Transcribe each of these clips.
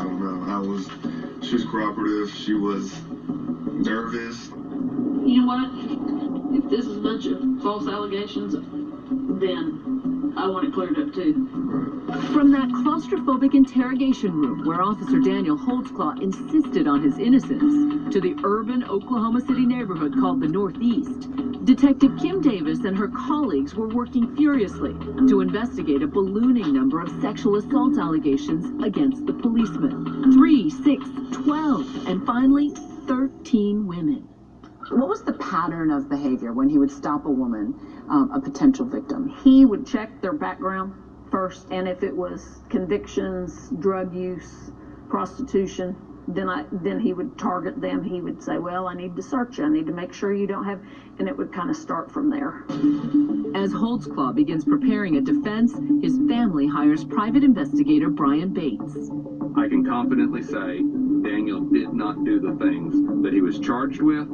don't know. She was cooperative. She was nervous. You know what? If this is a bunch of false allegations, then I want it cleared up too. From that claustrophobic interrogation room where Officer Daniel Holtzclaw insisted on his innocence, to the urban Oklahoma City neighborhood called the Northeast, Detective Kim Davis and her colleagues were working furiously to investigate a ballooning number of sexual assault allegations against the policeman. 3, 6, 12, and finally 13 women. What was the pattern of behavior when he would stop a woman, a potential victim? He would check their background first, and if it was convictions, drug use, prostitution, then he would target them. He would say, well, I need to search you. I need to make sure you don't have, and it would kind of start from there. As Holtzclaw begins preparing a defense, his family hires private investigator Brian Bates. I can confidently say Daniel did not do the things that he was charged with.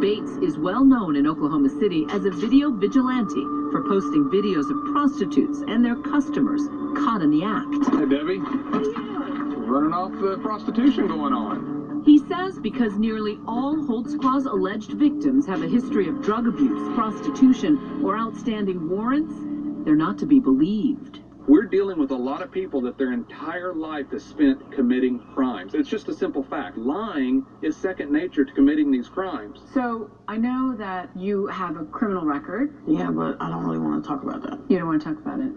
Bates is well known in Oklahoma City as a video vigilante for posting videos of prostitutes and their customers caught in the act. Hey, Debbie. Running off the prostitution going on. He says because nearly all Holtzclaw's alleged victims have a history of drug abuse, prostitution, or outstanding warrants, they're not to be believed. We're dealing with a lot of people that their entire life is spent committing crimes. It's just a simple fact. Lying is second nature to committing these crimes. So, I know that you have a criminal record. Yeah, but I don't really want to talk about that. You don't want to talk about it?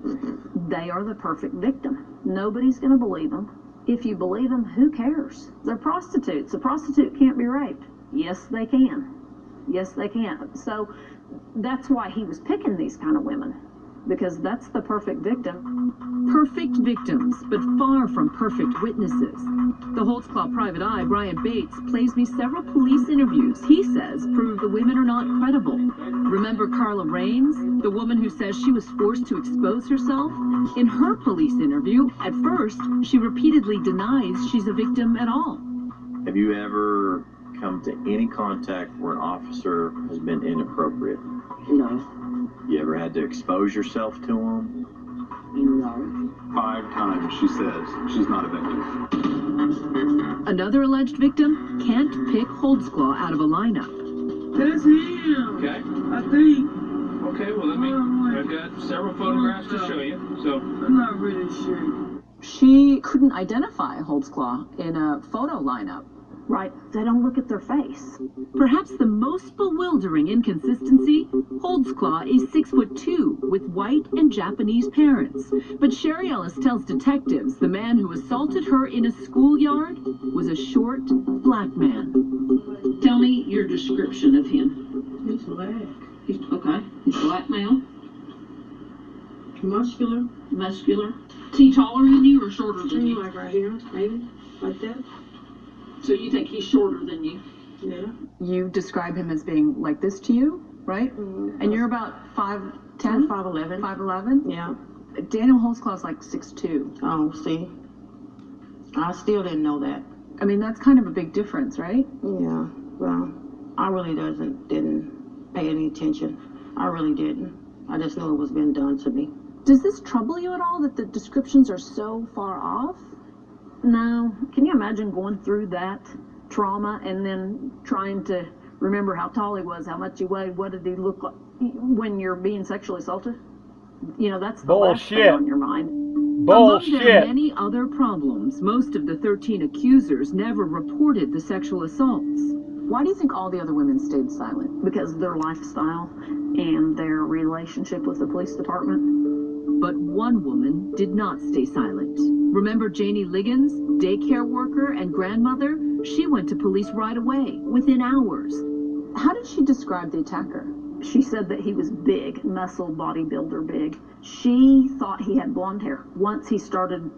They are the perfect victim. Nobody's going to believe them. If you believe them, who cares? They're prostitutes. A prostitute can't be raped. Yes, they can. Yes, they can. So that's why he was picking these kind of women, because that's the perfect victim. Perfect victims, but far from perfect witnesses. The Holtzclaw private eye, Brian Bates, plays me several police interviews he says prove the women are not credible. Remember Carla Raines, the woman who says she was forced to expose herself? In her police interview, at first, she repeatedly denies she's a victim at all. Have you ever come to any contact where an officer has been inappropriate? No. You ever had to expose yourself to them? No. 5 times she says she's not a victim. Another alleged victim can't pick Holtzclaw out of a lineup. That's him. Okay. I think. Okay, well, I've got several photographs to show you, so. I'm not really sure. She couldn't identify Holtzclaw in a photo lineup. Right? They don't look at their face. Perhaps the most bewildering inconsistency, Holtzclaw is 6'2" with white and Japanese parents. But Sherry Ellis tells detectives the man who assaulted her in a schoolyard was a short, black man. Tell me your description of him. He's black. He's black male, Muscular. muscular. Is he taller than you or shorter than you? Like right here, maybe. Like that. So you think he's shorter than you? Yeah. You describe him as being like this to you, right? Mm-hmm. And you're about 5'10"? 5'11". 5'11"? Yeah. Daniel Holtzclaw's like 6'2". Oh, see. I still didn't know that. I mean, that's kind of a big difference, right? Yeah. Well, I really didn't pay any attention. I really didn't. I just knew it was being done to me. Does this trouble you at all that the descriptions are so far off? No. Can you imagine going through that trauma and then trying to remember how tall he was, how much he weighed, what did he look like when you're being sexually assaulted? You know, that's the last thing on your mind. Among their many other problems, most of the 13 accusers never reported the sexual assaults. Why do you think all the other women stayed silent? Because of their lifestyle and their relationship with the police department. But one woman did not stay silent. Remember Janie Liggins, daycare worker and grandmother? She went to police right away, within hours. How did she describe the attacker? She said that he was big, muscle bodybuilder big. She thought he had blonde hair. Once he started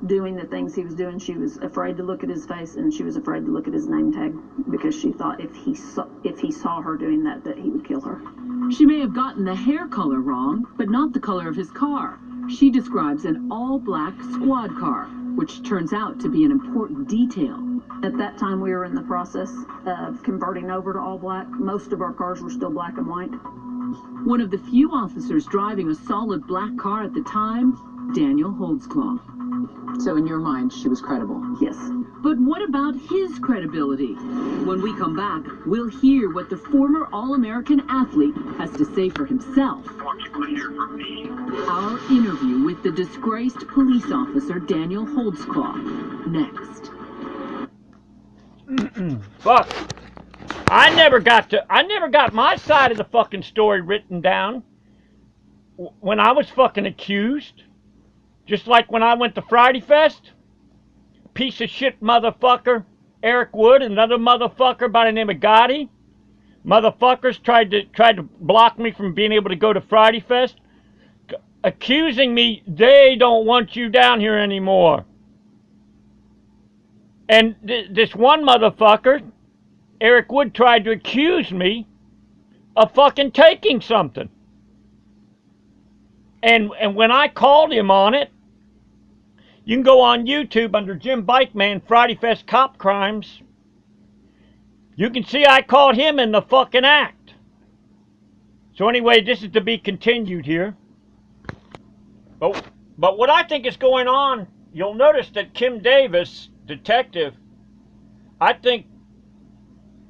doing the things he was doing, she was afraid to look at his face, and she was afraid to look at his name tag because she thought if he saw her doing that he would kill her. She may have gotten the hair color wrong, but not the color of his car. She describes an all-black squad car, which turns out to be an important detail. At that time, we were in the process of converting over to all black. Most of our cars were still black and white. One of the few officers driving a solid black car at the time, Daniel Holtzclaw. So in your mind, she was credible? Yes. But what about his credibility? When we come back, we'll hear what the former All-American athlete has to say for himself. I want people to hear from me. Our interview with the disgraced police officer Daniel Holdsclaw. Next. Fuck. I never got my side of the fucking story written down when I was fucking accused. Just like when I went to Friday Fest. Piece of shit motherfucker Eric Wood and another motherfucker by the name of Gotti. Motherfuckers tried to block me from being able to go to Friday Fest, accusing me they don't want you down here anymore. And this one motherfucker, Eric Wood, tried to accuse me of fucking taking something. And when I called him on it, you can go on YouTube under Jimbikeman Friday Fest Cop Crimes. You can see I called him in the fucking act. So anyway, this is to be continued here. But what I think is going on, you'll notice that Kim Davis, detective, I think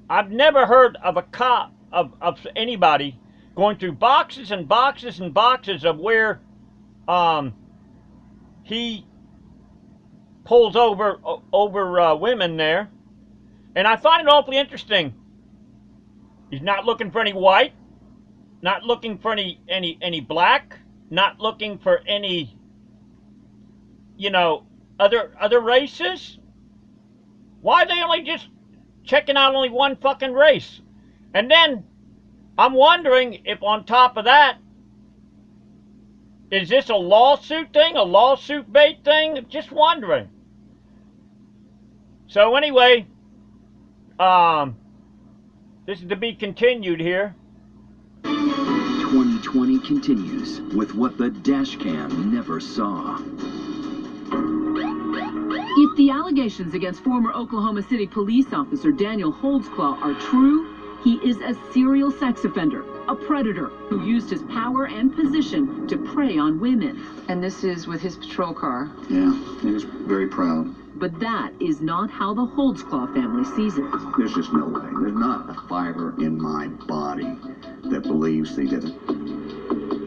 I've never heard of a cop, of anybody going through boxes and boxes and boxes of where he pulls over women there. And I find it awfully interesting. He's not looking for any white, not looking for any black, not looking for any, you know, other races. Why are they only just checking out only one fucking race? And then I'm wondering if on top of that, is this a lawsuit thing, a lawsuit bait thing? Just wondering. So anyway, this is to be continued here. 2020 continues with what the dash cam never saw. If the allegations against former Oklahoma City police officer Daniel Holdsclaw are true, he is a serial sex offender, a predator who used his power and position to prey on women. And this is with his patrol car. Yeah, he was very proud. But that is not how the Holdsclaw family sees it. There's just no way. There's not a fiber in my body that believes they did it.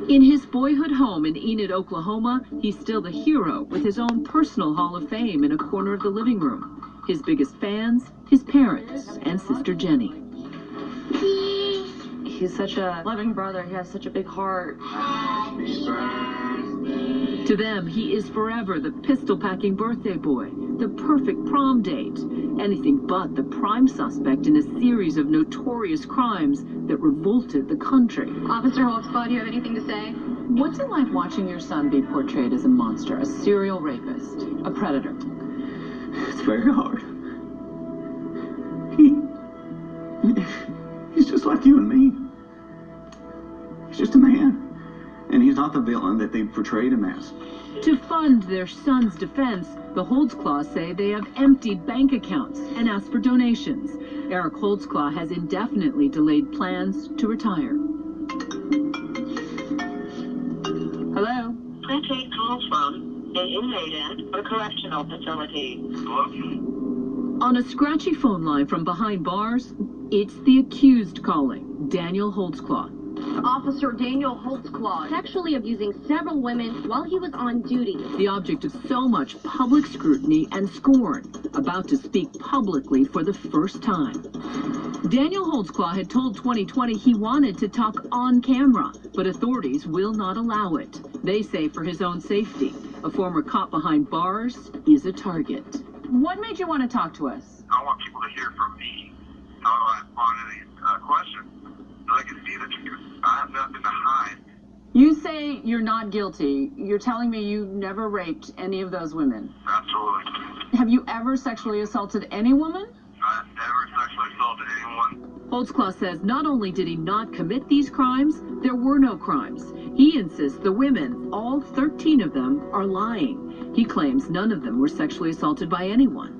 In his boyhood home in Enid, Oklahoma, he's still the hero with his own personal Hall of Fame in a corner of the living room. His biggest fans, his parents, and sister Jenny. He's such a loving brother. He has such a big heart. To them, he is forever the pistol-packing birthday boy, the perfect prom date, anything but the prime suspect in a series of notorious crimes that revolted the country. Officer Holdsclaw, do you have anything to say? What's it like watching your son be portrayed as a monster, a serial rapist, a predator? It's very hard. He's just like you and me. He's just a man. And he's not the villain that they portrayed him as. To fund their son's defense, the Holdsclaws say they have emptied bank accounts and asked for donations. Eric Holdsclaw has indefinitely delayed plans to retire. Hello? Please take calls from an inmate at a correctional facility. On a scratchy phone line from behind bars, it's the accused calling, Daniel Holdsclaw. Officer Daniel Holdsclaw sexually abusing several women while he was on duty. The object of so much public scrutiny and scorn, about to speak publicly for the first time. Daniel Holdsclaw had told 2020 he wanted to talk on camera, but authorities will not allow it. They say for his own safety. A former cop behind bars is a target. What made you want to talk to us? I want people to hear from me. How do I respond to these questions? So I can see the truth. I have nothing to hide. You say you're not guilty. You're telling me you never raped any of those women. Absolutely. Have you ever sexually assaulted any woman? I've never sexually assaulted anyone. Holdsclaw says not only did he not commit these crimes, there were no crimes. He insists the women, all 13 of them, are lying. He claims none of them were sexually assaulted by anyone.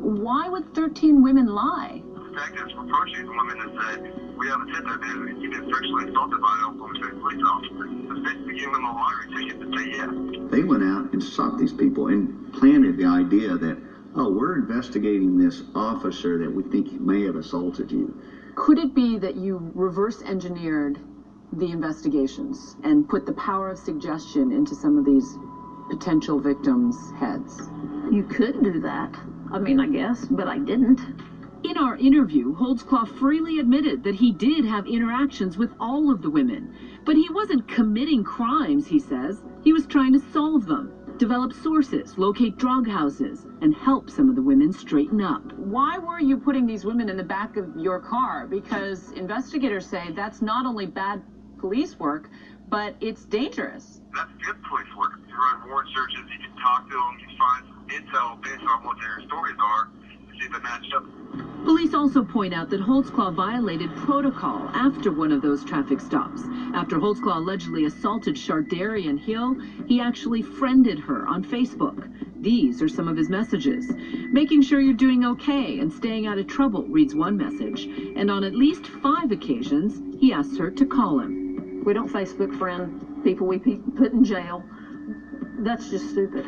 Why would 13 women lie? Detectives approached these women and said, We have a tip that he's been sexually assaulted by an Oklahoma City police officer. It's basically giving them a lottery ticket to say yes. They went out and sought these people and planted the idea that, oh, we're investigating this officer that we think may have assaulted you. Could it be that you reverse engineered the investigations and put the power of suggestion into some of these potential victims' heads? You could do that. I mean, I guess, but I didn't. In our interview, Holtzclaw freely admitted that he did have interactions with all of the women. But he wasn't committing crimes, he says. He was trying to solve them, develop sources, locate drug houses, and help some of the women straighten up. Why were you putting these women in the back of your car? Because investigators say that's not only bad police work, but it's dangerous. That's good police work. You run warrant searches, you can talk to them, you find intel based on what their stories are, to see if they match up. Police also point out that Holtzclaw violated protocol after one of those traffic stops. After Holtzclaw allegedly assaulted Shardarian Hill, he actually friended her on Facebook. These are some of his messages. Making sure you're doing okay and staying out of trouble, reads one message. And on at least 5 occasions, he asks her to call him. We don't Facebook friend people we put in jail. That's just stupid.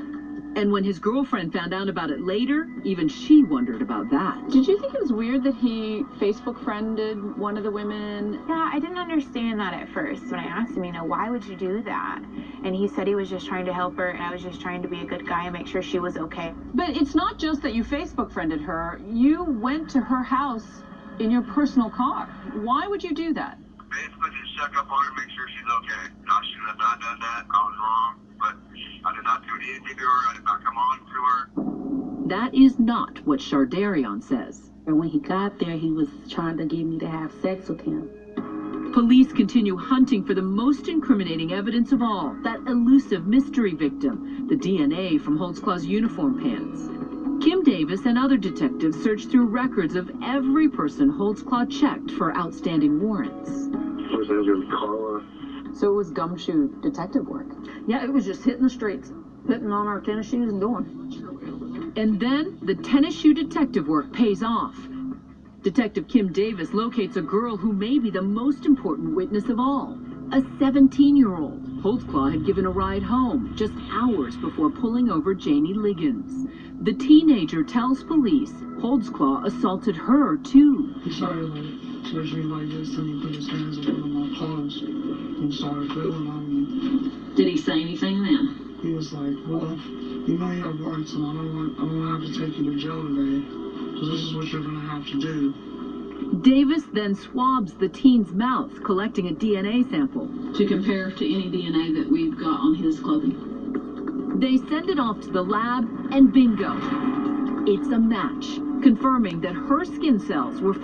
And when his girlfriend found out about it later, even she wondered about that. Did you think it was weird that he Facebook friended one of the women? Yeah, I didn't understand that at first when I asked him, why would you do that? And he said he was just trying to help her, and I was just trying to be a good guy and make sure she was okay. But it's not just that you Facebook friended her. You went to her house in your personal car. Why would you do that? Basically, just check up on her, make sure she's okay. I shouldn't have not done that. I was wrong, but I did not do anything to her. I did not come on to her. That is not what Shardarian says. And when he got there, he was trying to get me to have sex with him. Police continue hunting for the most incriminating evidence of all, that elusive mystery victim, the DNA from Holtzclaw's uniform pants. Kim Davis and other detectives searched through records of every person Holtzclaw checked for outstanding warrants. So it was gumshoe detective work. Yeah, it was just hitting the streets, putting on our tennis shoes and going. And then the tennis shoe detective work pays off. Detective Kim Davis locates a girl who may be the most important witness of all. A 17-year-old Holtzclaw had given a ride home just hours before pulling over Janie Liggins. The teenager tells police Holtzclaw assaulted her too. He started touching me like this, and he put his hands up on my clothes and started feeling on me. Did he say anything then? He was like, well, you may have rights, and I'm gonna have to take you to jail today, so this is what you're gonna have to do. Davis then swabs the teen's mouth, collecting a DNA sample. To compare to any DNA that we've got on his clothing. They send it off to the lab, and bingo, it's a match, confirming that her skin cells were